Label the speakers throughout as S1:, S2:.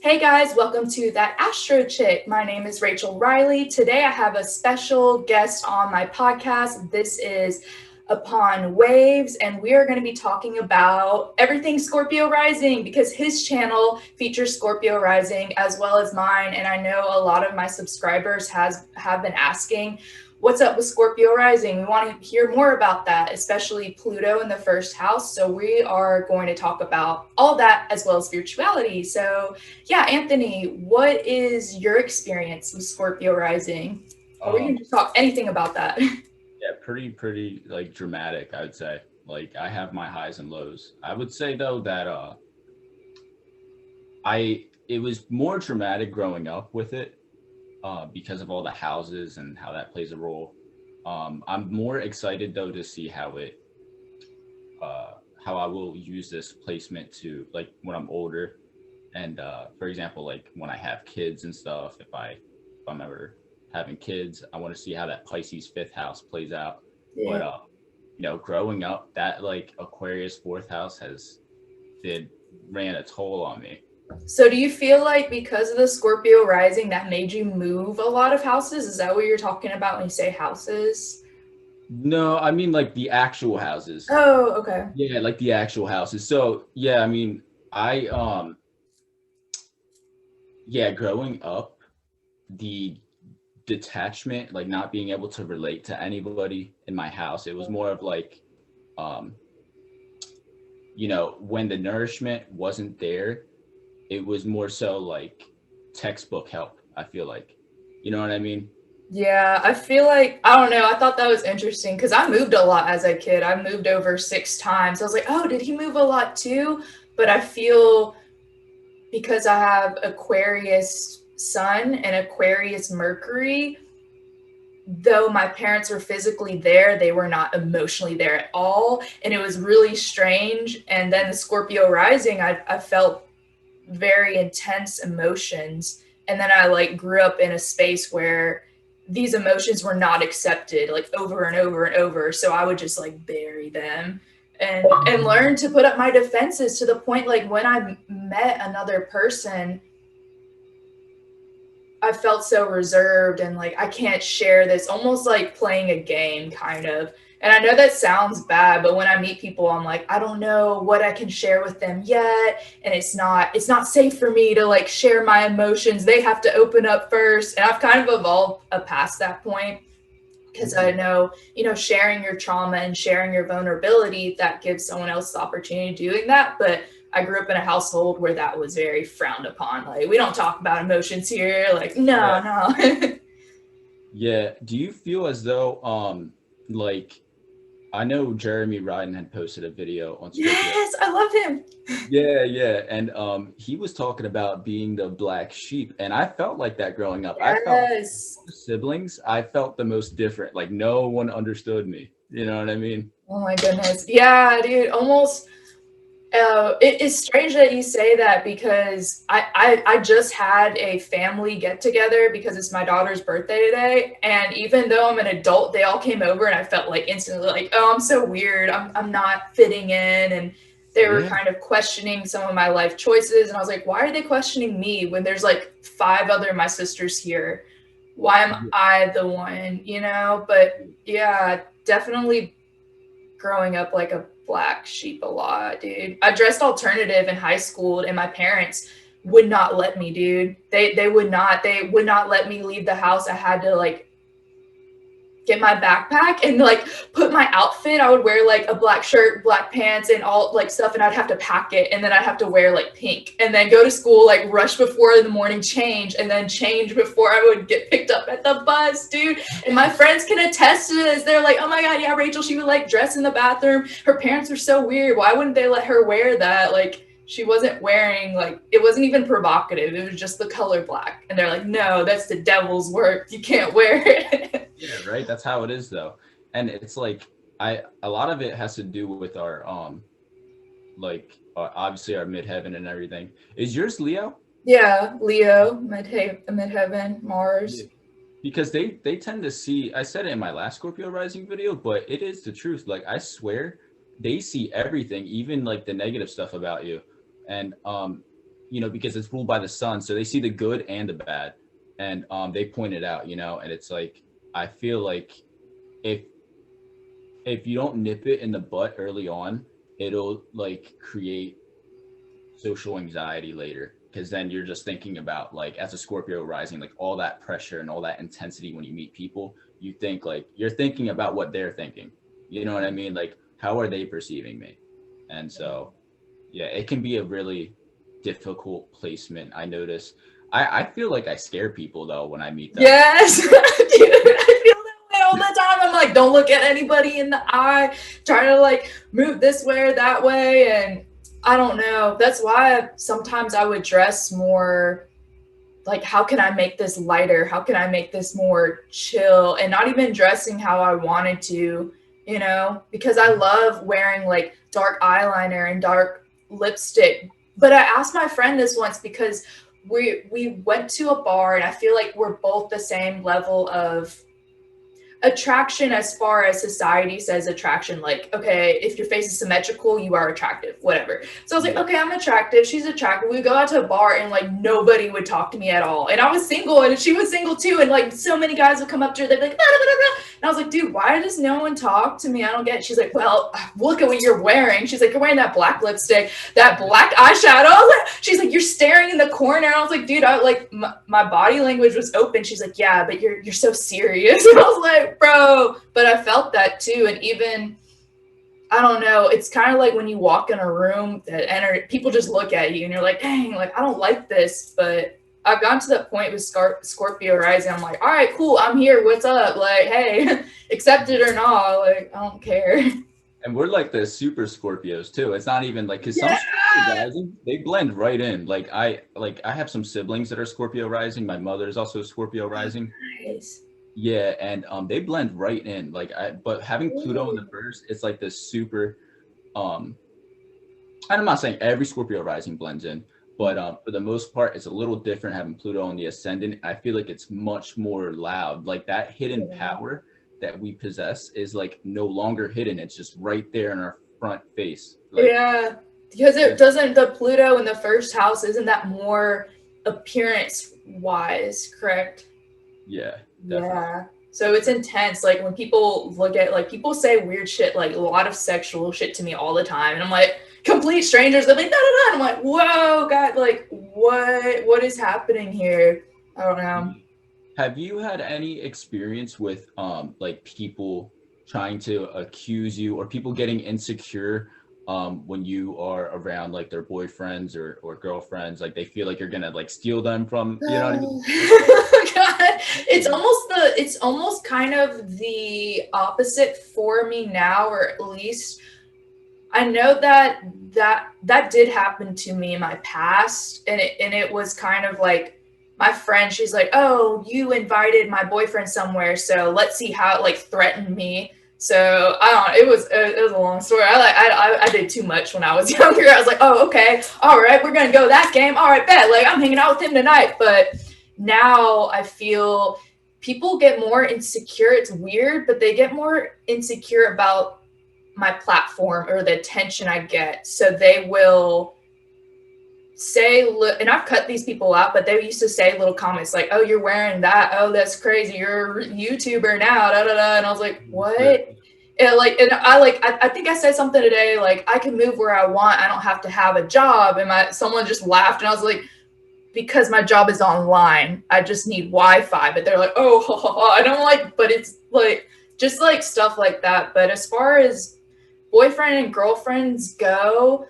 S1: Hey guys, welcome to that Astro Chick. My name is Rachel Riley. Today I have a special guest on my podcast. This is Upon.WAVs, and we are going to be talking about everything Scorpio Rising because his channel features Scorpio Rising as well as mine. And I know a lot of my subscribers have been asking, what's up with Scorpio Rising? We want to hear more about that, especially Pluto in the first house. So we are going to talk about all that as well as spirituality. So yeah, Anthony, what is your experience with Scorpio Rising? Or we can just talk anything about that.
S2: Yeah, pretty like dramatic, I would say. Like I have my highs and lows. I would say though that it was more dramatic growing up with it because of all the houses and how that plays a role. I'm more excited though to see how I will use this placement to like when I'm older and for example like when I have kids and stuff if I'm ever having kids, I want to see how that Pisces fifth house plays out.
S1: Yeah.
S2: But growing up, that like Aquarius fourth house ran a toll on me.
S1: So do you feel like because of the Scorpio Rising that made you move a lot of houses? Is that what you're talking about when you say houses?
S2: No, I mean like the actual houses.
S1: Oh, okay.
S2: Yeah, like the actual houses. So yeah, I mean I yeah, growing up, the detachment, like not being able to relate to anybody in my house, it was more of like um when the nourishment wasn't there, it was more so like textbook help, I feel like. You know what I mean?
S1: Yeah, I feel like, I don't know, I thought that was interesting because I moved a lot as a kid. I moved over 6 times. I was like, oh, did he move a lot too? But I feel because I have Aquarius Sun and Aquarius Mercury, though my parents were physically there, they were not emotionally there at all. And it was really strange. And then the Scorpio Rising, I felt very intense emotions. And then I like grew up in a space where these emotions were not accepted like over and over and over. So I would just like bury them and learn to put up my defenses to the point like when I met another person, I felt so reserved and like I can't share this, almost like playing a game kind of. And I know that sounds bad, but when I meet people, I'm like, I don't know what I can share with them yet, and it's not safe for me to like share my emotions. They have to open up first, and I've kind of evolved past that point because I know, sharing your trauma and sharing your vulnerability, that gives someone else the opportunity doing that. But I grew up in a household where that was very frowned upon. Like, we don't talk about emotions here. Like, no, no.
S2: Yeah. Do you feel as though like I know Jeremy Ryden had posted a video on Scorpio.
S1: Yes, I love him.
S2: Yeah. And he was talking about being the black sheep. And I felt like that growing up. I felt
S1: Yes.
S2: siblings, I felt the most different. Like no one understood me. You know what I mean?
S1: Oh my goodness. Yeah, dude. Almost. It is strange that you say that because I just had a family get together because it's my daughter's birthday today. And even though I'm an adult, they all came over and I felt like instantly like, oh, I'm so weird. I'm not fitting in. And they were kind of questioning some of my life choices. And I was like, why are they questioning me when there's like 5 other my sisters here? Why am I the one, But yeah, definitely growing up like a black sheep a lot, dude. I dressed alternative in high school and my parents would not let me, dude. They would not let me leave the house. I had to like get my backpack and like put my outfit. I would wear like a black shirt, black pants, and all like stuff, and I'd have to pack it, and then I'd have to wear like pink, and then go to school like rush before in the morning, change, and then change before I would get picked up at the bus, dude. And my friends can attest to this. They're like, oh my god, yeah, Rachel, she would like dress in the bathroom. Her parents were so weird. Why wouldn't they let her wear that? Like, she wasn't wearing, like, it wasn't even provocative. It was just the color black. And they're like, no, that's the devil's work. You can't wear it.
S2: Yeah, right. That's how it is though. And it's like a lot of it has to do with our obviously our midheaven and everything. Is yours Leo?
S1: Yeah, Leo, midheaven, Mars.
S2: Yeah. Because they tend to see, I said it in my last Scorpio rising video, but it is the truth. Like I swear they see everything, even like the negative stuff about you. And you know, because it's ruled by the sun, so they see the good and the bad, and they point it out, you know, and it's like, I feel like if you don't nip it in the butt early on, it'll like create social anxiety later, because then you're just thinking about, like, as a Scorpio rising, like all that pressure and all that intensity when you meet people, you think like you're thinking about what they're thinking, you know what I mean, like how are they perceiving me? And so yeah, it can be a really difficult placement. I notice I feel like I scare people though when I meet them.
S1: Yes. Dude, I feel that way all the time. I'm like, don't look at anybody in the eye, trying to like move this way or that way. And I don't know. That's why sometimes I would dress more like, how can I make this lighter? How can I make this more chill? And not even dressing how I wanted to, you know, because I love wearing like dark eyeliner and dark lipstick. But I asked my friend this once because we went to a bar, and I feel like we're both the same level of attraction as far as society says attraction. Like, okay, if your face is symmetrical, you are attractive, whatever. So I was like, okay, I'm attractive, she's attractive. We go out to a bar and like nobody would talk to me at all, and I was single and she was single too, and like so many guys would come up to her, they'd be like, blah, blah, blah, blah. And I was like, dude, why does no one talk to me? I don't get it. She's like, well, look at what you're wearing. She's like, you're wearing that black lipstick, that black eyeshadow. She's like, you're staring in the corner. I was like, dude, I like my body language was open. She's like, yeah, but you're so serious. And I was like, bro, but I felt that too. And even, I don't know, it's kind of like when you walk in a room that people just look at you and you're like, dang, like I don't like this. But I've gotten to that point with Scorpio rising. I'm like, all right, cool, I'm here, what's up? Like, hey, accept it or not, like I don't care.
S2: And we're like the super Scorpios too. It's not even like, because some Scorpio rising, they blend right in. Like I have some siblings that are Scorpio rising. My mother is also Scorpio rising.
S1: Nice.
S2: Yeah, and they blend right in. Like but having Pluto in the first, it's like this super and I'm not saying every Scorpio rising blends in, but for the most part, it's a little different having Pluto on the ascendant. I feel like it's much more loud. Like that hidden power that we possess is like no longer hidden. It's just right there in our front face. Like, yeah,
S1: because it doesn't, the Pluto in the first house, isn't that more appearance wise, correct?
S2: Yeah, definitely.
S1: Yeah. So it's intense. Like when people look at, like people say weird shit, like a lot of sexual shit to me all the time. And I'm like, complete strangers, they're like, no, no, no. And I'm like, whoa, God, like what is happening here? I don't know.
S2: Have you had any experience with like people trying to accuse you, or people getting insecure when you are around like their boyfriends or girlfriends? Like they feel like you're gonna like steal them from, you know what I mean?
S1: God, it's almost kind of the opposite for me now, or at least I know that did happen to me in my past, and it was kind of like, my friend, she's like, oh, you invited my boyfriend somewhere, so let's see how it like threatened me. So I don't know, it was a long story. I did too much when I was younger. I was like, oh, okay, all right, we're gonna go that game, all right, bet, like I'm hanging out with him tonight. But now I feel people get more insecure. It's weird, but they get more insecure about my platform or the attention I get. So they will say, and I've cut these people out, but they used to say little comments like, oh, you're wearing that, oh, that's crazy, you're a YouTuber now, da da da. And I was like, what? And I think I said something today like, I can move where I want, I don't have to have a job. And someone just laughed, and I was like, because my job is online, I just need Wi-Fi. But they're like, oh, I don't like, but it's like just like stuff like that. But as far as boyfriend and girlfriends go,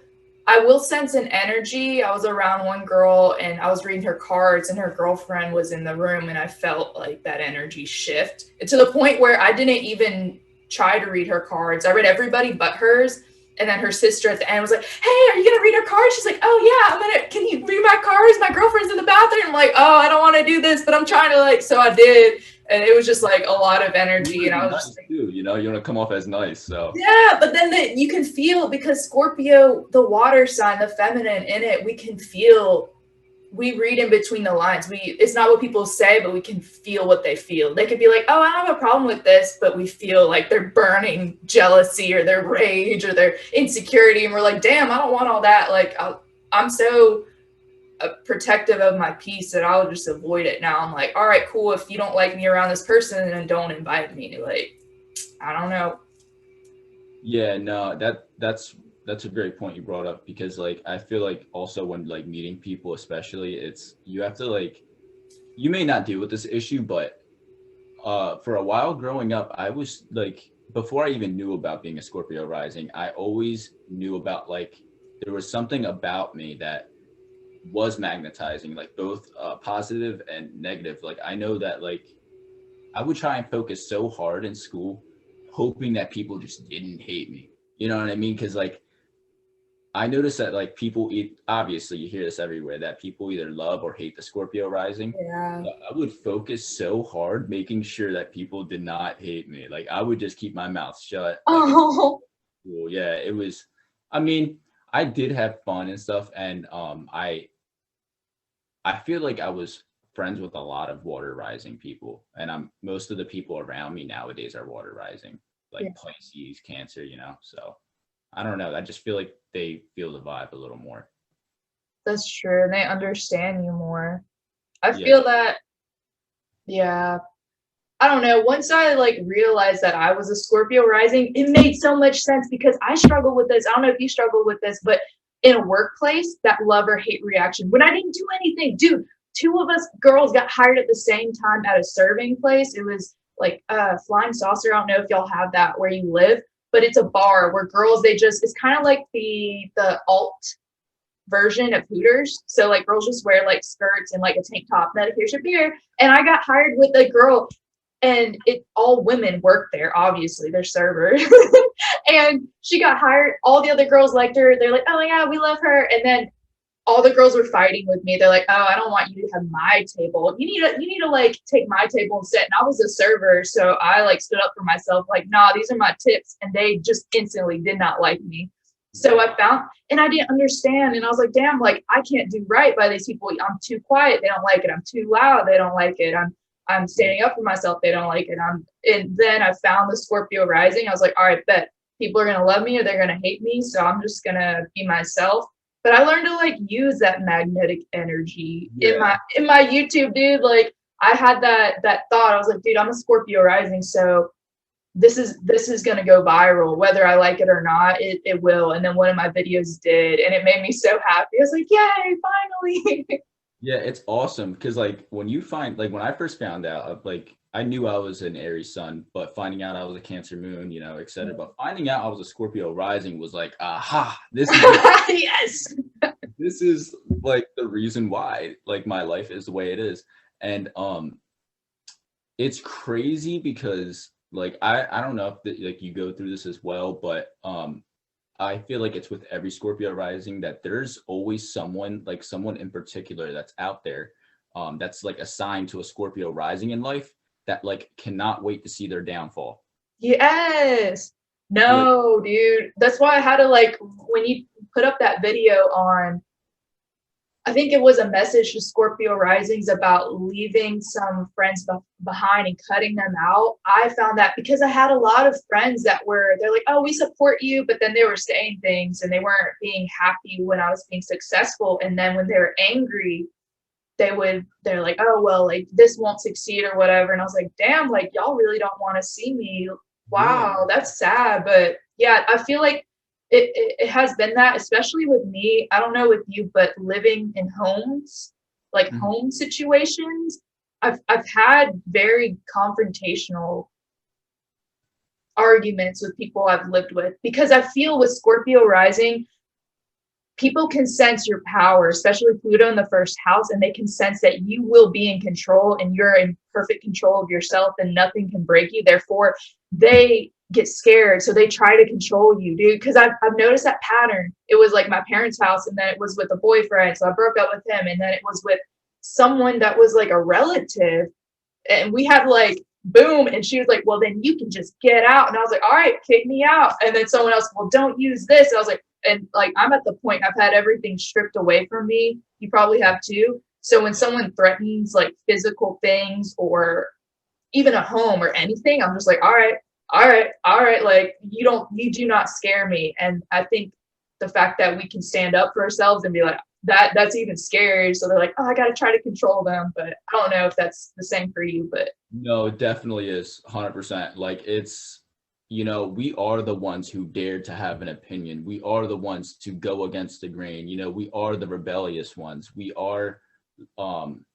S1: I will sense an energy. I was around one girl and I was reading her cards, and her girlfriend was in the room, and I felt like that energy shift, and to the point where I didn't even try to read her cards. I read everybody but hers. And then her sister at the end was like, hey, are you going to read her cards? She's like, oh yeah, can you read my cards? My girlfriend's in the bathroom. I'm like, oh, I don't want to do this, but I'm trying to, like, so I did. And it was just like a lot of energy. And I was just like,
S2: you know, you want to come off as nice. So
S1: yeah, but then you can feel, because Scorpio, the water sign, the feminine in it, we can feel, we read in between the lines. It's not what people say, but we can feel what they feel. They could be like, oh, I don't have a problem with this, but we feel like they're burning jealousy or their rage or their insecurity. And we're like, damn, I don't want all that. Like, I'm so protective of my peace that I'll just avoid it. Now I'm like, all right, cool. If you don't like me around this person, then don't invite me. Like, I don't know.
S2: Yeah, no, that's a great point you brought up, because like I feel like also when like meeting people, especially, it's you have to like, you may not deal with this issue, but for a while growing up, I was like, before I even knew about being a Scorpio rising, I always knew about like there was something about me that was magnetizing, like both positive and negative. Like I know that like I would try and focus so hard in school, hoping that people just didn't hate me. You know what I mean? Because like I noticed that like people obviously you hear this everywhere, that people either love or hate the Scorpio rising.
S1: Yeah.
S2: But I would focus so hard making sure that people did not hate me. Like I would just keep my mouth shut. Like
S1: Oh.
S2: well, yeah, it was. I mean, I did have fun and stuff, and I feel like I was friends with a lot of water rising people, and I'm most of the people around me nowadays are water rising,
S1: Yeah,
S2: like Pisces, Cancer, you know. So I don't know. I just feel like they feel the vibe a little more.
S1: that's true. And they understand you more. I
S2: Yeah,
S1: feel that, yeah. I don't know. Once I like realized that I was a Scorpio rising, it made so much sense because I struggle with this. I don't know if you struggle with this, but in a workplace, that love or hate reaction. When I didn't do anything, dude, two of us girls got hired at the same time at a serving place. It was like Flying Saucer. I don't know if y'all have that where you live, but it's a bar where girls, they just, it's kind of like the alt version of Hooters. So like girls just wear like skirts and like a tank top. And then here's your beer. And I got hired with a girl, and it all women work there. Obviously, they're servers. And she got hired. All the other girls liked her. They're like, oh yeah, we love her. And then all the girls were fighting with me. They're like, oh, I don't want you to have my table. You need to like take my table and sit. And I was a server, so I like stood up for myself. Like, nah, these are my tips. And they just instantly did not like me. So I found, and I didn't understand. And I was like, damn, like I can't do right by these people. I'm too quiet. They don't like it. I'm too loud. They don't like it. I'm standing up for myself. They don't like it. And then I found the Scorpio rising. I was like, all right, bet people are going to love me or they're going to hate me. So I'm just going to be myself. But I learned to like use that magnetic energy in my YouTube, dude. Like I had that thought. I was like, dude, I'm a Scorpio rising. So this is going to go viral, whether I like it or not, it will. And then one of my videos did, and it made me so happy. I was like, yay, finally.
S2: yeah, it's awesome because like when you find like when I first found out, like I knew I was an Aries sun, but finding out I was a Cancer moon, you know, etc. But finding out I was a Scorpio rising was like, aha, this is
S1: Yes.
S2: this is like the reason why like my life is the way it is. And it's crazy because like I don't know if like you go through this as well, but I feel like it's with every Scorpio rising that there's always someone in particular that's out there that's like assigned to a Scorpio rising in life that like cannot wait to see their downfall.
S1: Yes.
S2: Like,
S1: No, dude. That's why I had to like when you put up that video on, I think it was a message to Scorpio risings about leaving some friends behind and cutting them out. I found that because I had a lot of friends that they're like, oh, we support you. But then they were saying things and they weren't being happy when I was being successful. And then when they were angry, they're like, oh, well, like this won't succeed or whatever. And I was like, damn, like y'all really don't want to see me.
S2: yeah.
S1: Wow, that's sad. But yeah, I feel like it has been that, especially with me. I don't know with you, but living in homes, like home situations, I've had very confrontational arguments with people I've lived with because I feel with Scorpio rising, people can sense your power, especially Pluto in the first house, and they can sense that you will be in control and you're in perfect control of yourself and nothing can break you. Therefore, they get scared. So they try to control you, dude. Because I've noticed that pattern. It was like my parents' house, and then it was with a boyfriend. So I broke up with him. And then it was with someone that was like a relative. And we had like, boom. And she was like, well, then you can just get out. And I was like, all right, kick me out. And then someone else, well, don't use this. And I was like, and like, I'm at the point I've had everything stripped away from me. You probably have too. So when someone threatens like physical things or even a home or anything, I'm just like, all right. Like you do not scare me. And I think the fact that we can stand up for ourselves and be like, that's even scary. So they're like, oh, I got to try to control them. But I don't know if that's the same for you. But
S2: No, it definitely is 100%. Like it's, we are the ones who dare to have an opinion. We are the ones to go against the grain. We are the rebellious ones. We are, um,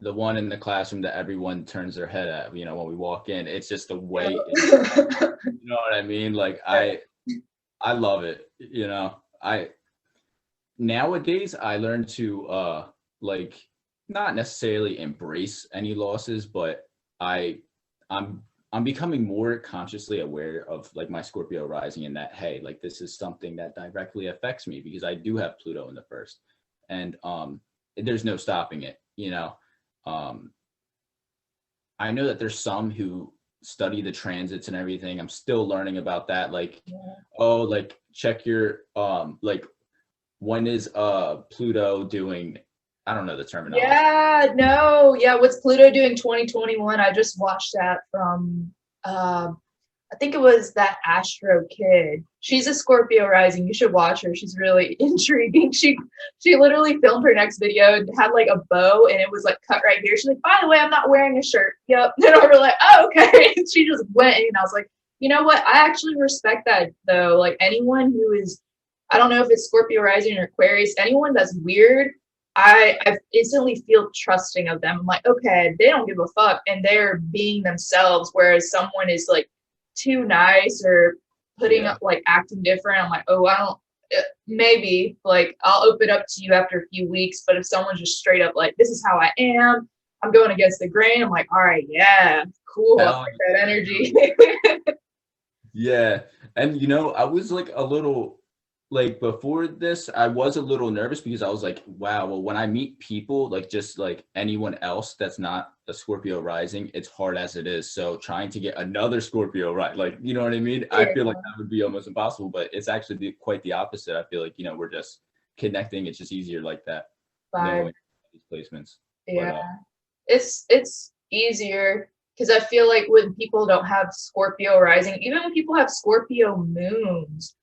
S2: the one in the classroom that everyone turns their head at, when we walk in. It's just the way, you know what I mean? Like I love it. Nowadays I learn to like not necessarily embrace any losses, but I I'm I'm becoming more consciously aware of like my Scorpio rising, and that hey, like this is something that directly affects me because I do have Pluto in the first, and there's no stopping it. um I know that there's some who study the transits and everything. I'm still learning about that, like oh, like check your like when is Pluto doing, I don't know the terminology.
S1: yeah, no, yeah. What's Pluto doing 2021? I just watched that from, I think it was that Astro Kid. She's a Scorpio rising. You should watch her. She's really intriguing. She literally filmed her next video and had like a bow and it was like cut right here. She's like, by the way, I'm not wearing a shirt. Yep. And we were like, oh, okay. She just went and I was like, you know what? I actually respect that though. Like anyone who is, I don't know if it's Scorpio rising or Aquarius, anyone that's weird, I instantly feel trusting of them. I'm like, okay, they don't give a fuck and they're being themselves. Whereas someone is like too nice or putting up like acting different. I'm like, oh, I don't, maybe like I'll open up to you after a few weeks. But if someone's just straight up like, this is how I am, I'm going against the grain. I'm like, all right, yeah, cool. I like that energy.
S2: Yeah. And I was like a little like before this, I was a little nervous because I was like, wow, well, when I meet people, like just like anyone else that's not a Scorpio rising, it's hard as it is. So trying to get another Scorpio, right? Like, you know what I mean? I feel like that would be almost impossible, but it's actually quite the opposite. I feel like, we're just connecting. It's just easier like that. Knowing these placements.
S1: Yeah. It's easier because I feel like when people don't have Scorpio rising, even when people have Scorpio moons,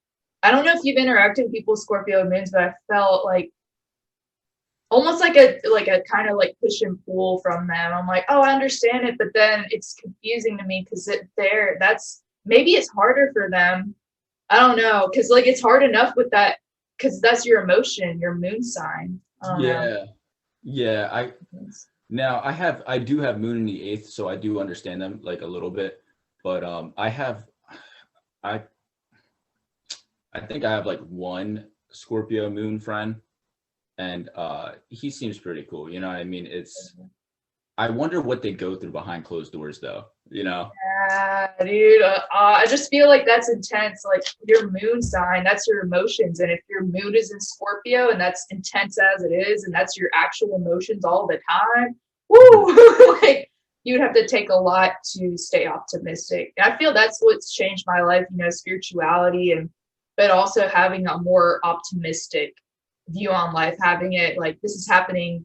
S1: I don't know if you've interacted with people with Scorpio moons, but I felt like almost like a kind of like push and pull from them. I'm like, oh, I understand it, but then it's confusing to me because that's maybe it's harder for them. I don't know, because like it's hard enough with that because that's your emotion, your moon sign.
S2: Yeah. I do have moon in the 8th, so I do understand them like a little bit, but I think I have like one Scorpio moon friend, and he seems pretty cool. You know what I mean? I wonder what they go through behind closed doors, though.
S1: Yeah, dude. I just feel like that's intense. Like your moon sign, that's your emotions, and if your moon is in Scorpio and that's intense as it is, and that's your actual emotions all the time, woo! Like you'd have to take a lot to stay optimistic. And I feel that's what's changed my life. Spirituality but also having a more optimistic view on life, having it like this is happening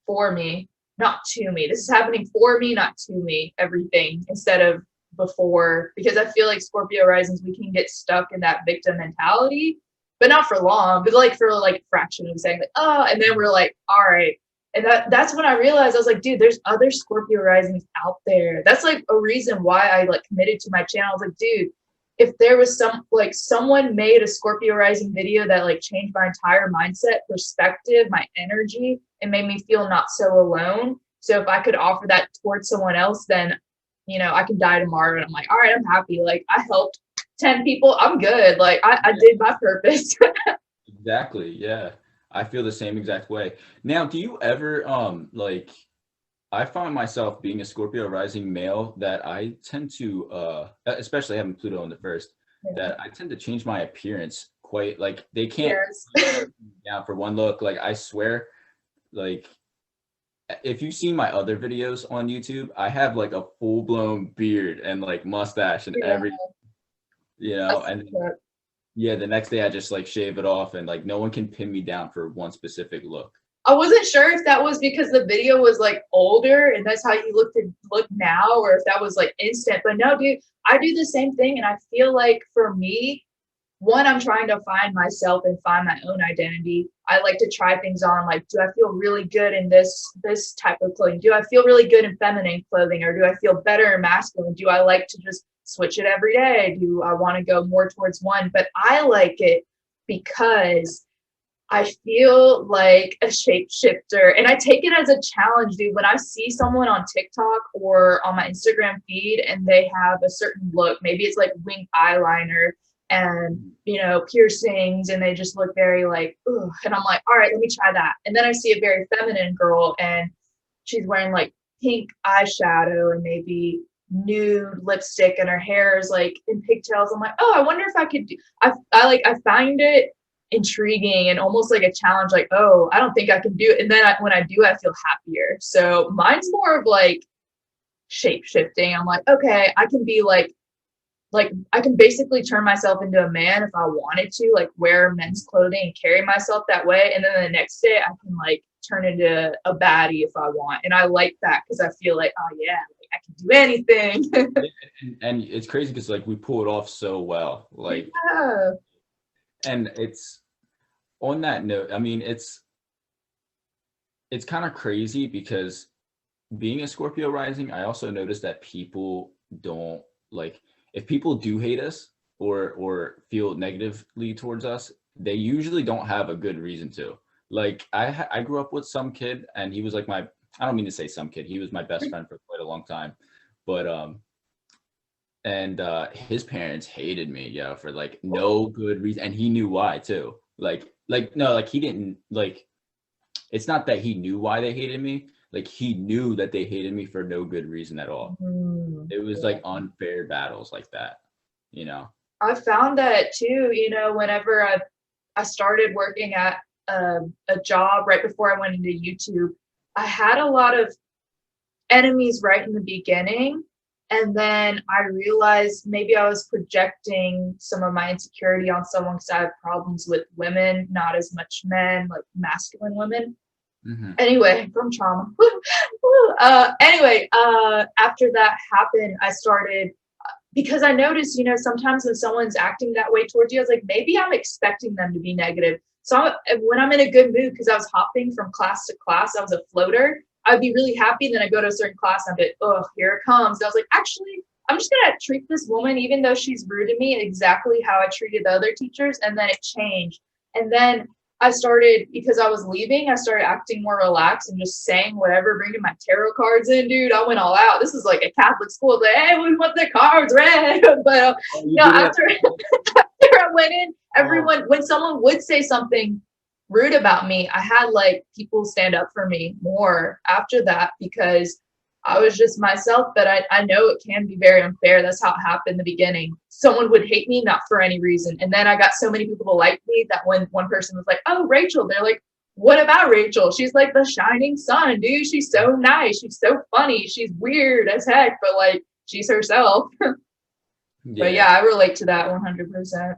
S1: for me, not to me. This is happening for me, not to me, everything instead of before. Because I feel like Scorpio risings, we can get stuck in that victim mentality, but not for long, but like for like a fraction of a second, like, oh, and then we're like, all right. And that's when I realized I was like, dude, there's other Scorpio risings out there. That's like a reason why I like committed to my channel. I was like, dude, if there was someone made a Scorpio rising video that like changed my entire mindset, perspective, my energy, and made me feel not so alone. So if I could offer that towards someone else, then, I can die tomorrow. And I'm like, all right, I'm happy. Like I helped 10 people. I'm good. Like I did my purpose.
S2: Exactly. Yeah. I feel the same exact way. Now, do you ever, like, I find myself being a Scorpio rising male that I tend to, especially having Pluto in the first, that I tend to change my appearance quite, like they can't down for one look. Like I swear, like if you've seen my other videos on YouTube, I have like a full blown beard and like mustache and everything, and the next day I just like shave it off and like no one can pin me down for one specific look.
S1: I wasn't sure if that was because the video was like older and that's how you look now, or if that was like instant. But no, dude, I do the same thing. And I feel like for me, one, I'm trying to find myself and find my own identity. I like to try things on, like, do I feel really good in this type of clothing? Do I feel really good in feminine clothing, or do I feel better in masculine? Do I like to just switch it every day? Do I want to go more towards one? But I like it because I feel like a shapeshifter, and I take it as a challenge, dude. When I see someone on TikTok or on my Instagram feed and they have a certain look, maybe it's like winged eyeliner and, you know, piercings, and they just look very like, ugh, and I'm like, all right, let me try that. And then I see a very feminine girl and she's wearing like pink eyeshadow and maybe nude lipstick, and her hair is like in pigtails. I'm like, oh, I wonder if I could do. I find it intriguing and almost like a challenge, like, oh, I don't think I can do it, and then when I do, I feel happier. So mine's more of like shape shifting. I'm like, okay, I can be like I can basically turn myself into a man if I wanted to, like wear men's clothing and carry myself that way, and then the next day I can like turn into a baddie if I want. And I like that because I feel like, oh yeah, like I can do anything.
S2: And it's crazy because like we pull it off so well, like
S1: Yeah.
S2: and it's on that note, I mean, it's kind of crazy because being a Scorpio rising, I also noticed that people don't like, if people do hate us or feel negatively towards us, they usually don't have a good reason to. Like I grew up with some kid, and he was like my, I don't mean to say some kid, he was my best friend for quite a long time, but and his parents hated me, yeah, for like no good reason, and he knew why too. Like no, like he didn't, like it's not that he knew why they hated me, like he knew that they hated me for no good reason at all. It was like unfair battles like that, you know.
S1: I found that too, you know, whenever I started working at a job right before I went into YouTube, I had a lot of enemies right in the beginning. And then I realized maybe I was projecting some of my insecurity on someone because I have problems with women, not as much men, like masculine women. Anyway, from trauma. After that happened, I started, because I noticed, you know, sometimes when someone's acting that way towards you, I was like, maybe I'm expecting them to be negative. So when I'm in a good mood, because I was hopping from class to class, I was a floater, I'd be really happy. And then I go to a certain class and I'd be like, oh, here it comes. And I was like, actually, I'm just going to treat this woman, even though she's rude to me, exactly how I treated the other teachers. And then it changed. And then I started, because I was leaving, I started acting more relaxed and just saying whatever, bringing my tarot cards in, dude. I went all out. This is like a Catholic school. Like, hey, we want the cards read. But after I went in, everyone, when someone would say something rude about me, I had like people stand up for me more after that, because I was just myself. But I know it can be very unfair. That's how it happened in the beginning. Someone would hate me, not for any reason. And then I got so many people to like me that when one person was like, oh, Rachel, they're like, what about Rachel? She's like the shining sun, dude. She's so nice. She's so funny. She's weird as heck, but like she's herself. But yeah, I relate to that 100%.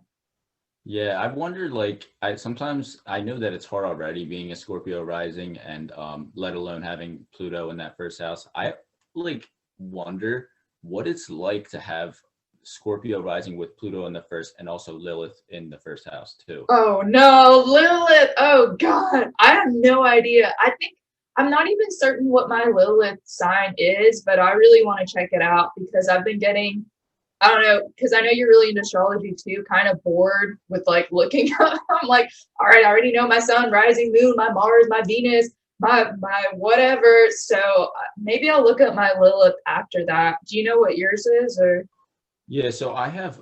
S2: Yeah, I've wondered, like, I sometimes, I know that it's hard already being a Scorpio rising, and let alone having Pluto in that first house. I like wonder what it's like to have Scorpio rising with Pluto in the first, and also Lilith in the first house too.
S1: Oh no, Lilith. Oh God. I have no idea. I think I'm not even certain what my Lilith sign is, but I really want to check it out, because I've been getting, I don't know, because I know you're really into astrology too, kind of bored with like looking up. I'm like, all right, I already know my sun, rising, moon, my Mars, my Venus, my whatever. So maybe I'll look up my Lilith after that. Do you know what yours is? Or
S2: Yeah, so I have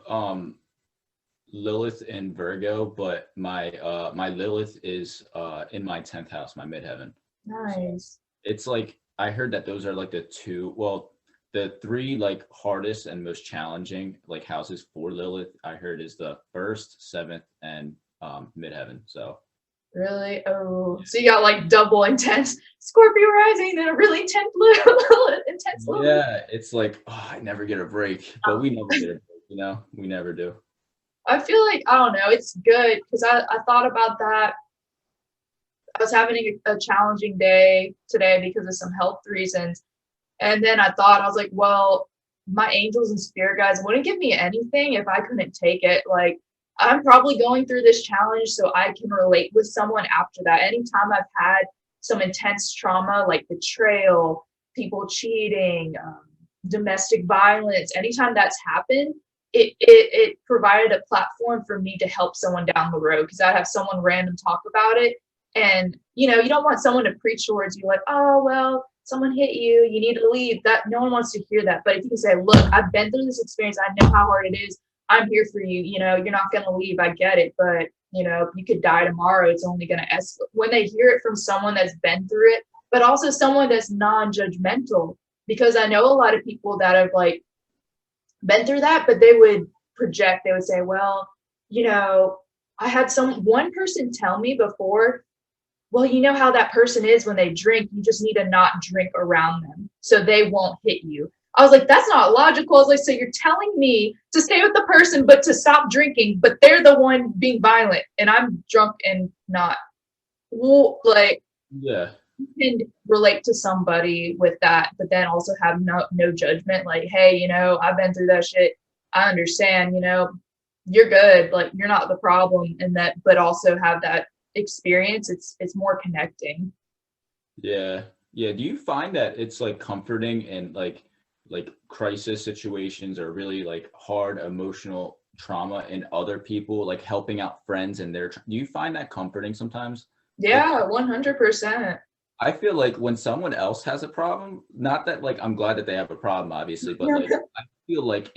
S2: Lilith in Virgo, but my my Lilith is in my 10th house, my midheaven.
S1: nice.
S2: So it's like, I heard that those are like the two, well, the three like hardest and most challenging like houses for Lilith, I heard, is the first, seventh, and midheaven. So
S1: Really? Oh, so you got like double intense Scorpio rising and a really intense Lilith, intense Lilith.
S2: yeah, it's like, oh, I never get a break, but we never get a break, you know, we never do.
S1: I feel like, I don't know, it's good because I thought about that. I was having a challenging day today because of some health reasons. And then I was like, well, my angels and spirit guides wouldn't give me anything if I couldn't take it. Like, I'm probably going through this challenge so I can relate with someone after that. Anytime I've had some intense trauma like betrayal, people cheating, domestic violence, anytime that's happened, it provided a platform for me to help someone down the road, because I have someone random talk about it. And you don't want someone to preach towards you like, oh well, someone hit you, you need to leave. That no one wants to hear that. But if you can say, look, I've been through this experience, I know how hard it is, I'm here for you, you're not going to leave, I get it, but you could die tomorrow, it's only going to escalate. When they hear it from someone that's been through it, but also someone that's non-judgmental, because I know a lot of people that have like been through that, but they would project, they would say, well, I had one person tell me before, well, you know how that person is when they drink, you just need to not drink around them so they won't hit you. I was like, that's not logical. I was like, so you're telling me to stay with the person, but to stop drinking, but they're the one being violent and I'm drunk and not. Like,
S2: Yeah.
S1: you can relate to somebody with that, but then also have no judgment. Like, hey, I've been through that shit. I understand, you're good. Like, you're not the problem. And that, but also have that experience. It's more connecting.
S2: Yeah. Do you find that it's like comforting and like crisis situations or really like hard emotional trauma in other people, like helping out friends and do you find that comforting sometimes?
S1: Yeah, 100%.
S2: I feel like when someone else has a problem, not that like I'm glad that they have a problem, obviously, but like I feel like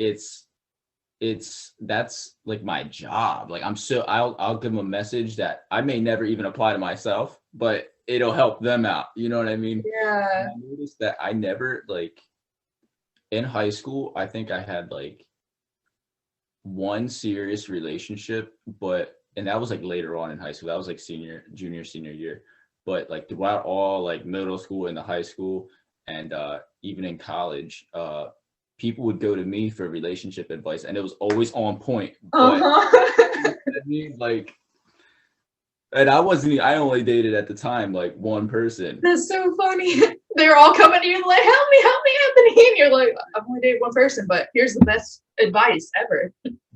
S2: that's like my job. Like I'll give them a message that I may never even apply to myself, but it'll help them out. You know what I mean?
S1: Yeah.
S2: And I noticed that I never like in high school, I think I had like one serious relationship, and that was like later on in high school. That was like senior year. But like throughout all like middle school and the high school and even in college, people would go to me for relationship advice and it was always on point. But I mean, like, and I only dated at the time like one person.
S1: That's so funny. They're all coming to you like, help me, Anthony. And you're like, I've only dated one person, but here's the best advice ever.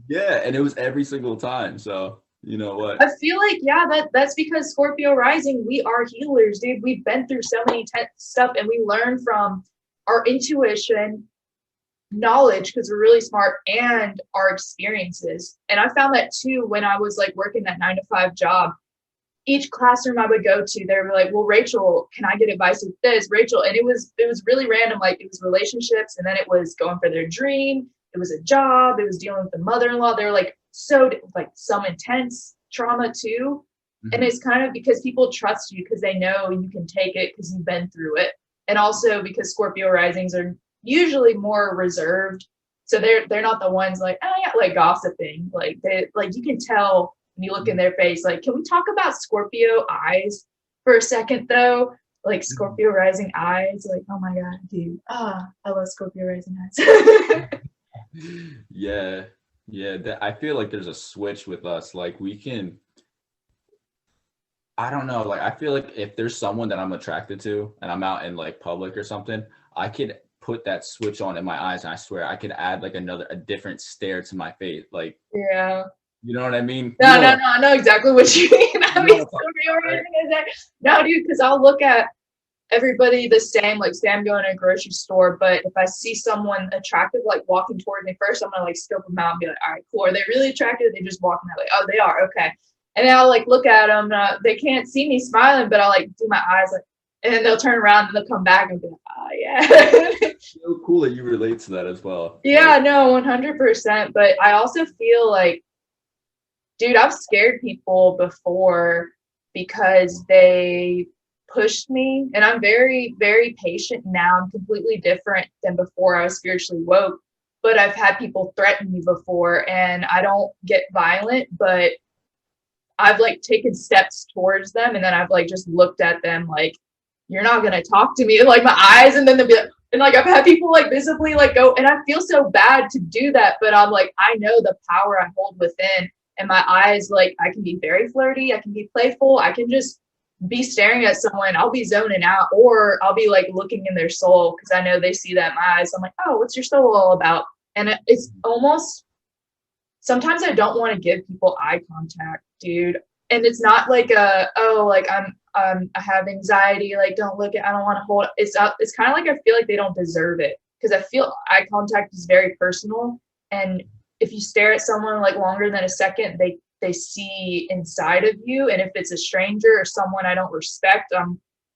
S2: Yeah, and it was every single time. So you know what?
S1: I feel like, yeah, that's because Scorpio rising, we are healers, dude. We've been through so many stuff and we learn from our intuition, knowledge, because we're really smart, and our experiences. And I found that too when I was like working that 9-to-5 job. Each classroom I would go to, they were like, well, Rachel, can I get advice with this? Rachel, and it was really random. Like, it was relationships, and then it was going for their dream. It was a job. It was dealing with the mother-in-law. They were like, so like some intense trauma too. Mm-hmm. And it's kind of because people trust you because they know you can take it because you've been through it. And also because Scorpio risings are usually more reserved. So they're not the ones like, oh yeah, like gossiping. Like you can tell when you look in their face, like, can we talk about Scorpio eyes for a second though? Like Scorpio rising eyes, like, oh my God, dude. I love Scorpio rising eyes.
S2: Yeah. I feel like there's a switch with us. Like I don't know. Like, I feel like if there's someone that I'm attracted to and I'm out in like public or something, I could put that switch on in my eyes. And I swear I could add like a different stare to my face. Like,
S1: yeah.
S2: You know what I mean?
S1: No, I know exactly what you mean. I mean, no, dude, because I'll look at everybody the same. Like, say I'm going to a grocery store, but if I see someone attractive, like walking toward me first, I'm gonna like scope them out and be like, all right, cool. Are they really attractive? They just walking out like, oh, they are, okay. And then I'll like look at them. They can't see me smiling, but I'll like do my eyes like, and then they'll turn around and they'll come back and be like, oh yeah.
S2: So cool that you relate to that as well.
S1: Yeah, like, no, 100%. But I also feel like, dude, I've scared people before because they pushed me, and I'm very, very patient now. I'm completely different than before I was spiritually woke, but I've had people threaten me before, and I don't get violent, but I've like taken steps towards them, and then I've like just looked at them like, you're not gonna talk to me, like my eyes, and then they'll be like, and like I've had people like visibly like go, and I feel so bad to do that, but I'm like, I know the power I hold within. And my eyes, like, I can be very flirty, I can be playful, I can just be staring at someone, I'll be zoning out, or I'll be like looking in their soul because I know they see that in my eyes. I'm like, oh, what's your soul all about? And it's almost sometimes I don't want to give people eye contact, dude. And it's not like I have anxiety, like don't look at, I don't want to hold. It's kind of like I feel like they don't deserve it, because I feel eye contact is very personal, and if you stare at someone like longer than a second, they see inside of you, and if it's a stranger or someone I don't respect,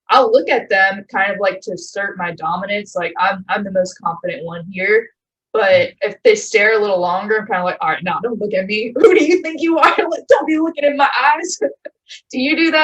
S1: I'll look at them kind of like to assert my dominance, like I'm the most confident one here. But if they stare a little longer, I'm kind of like, all right, no, don't look at me. Who do you think you are? Like, don't be looking in my eyes. Do you do that?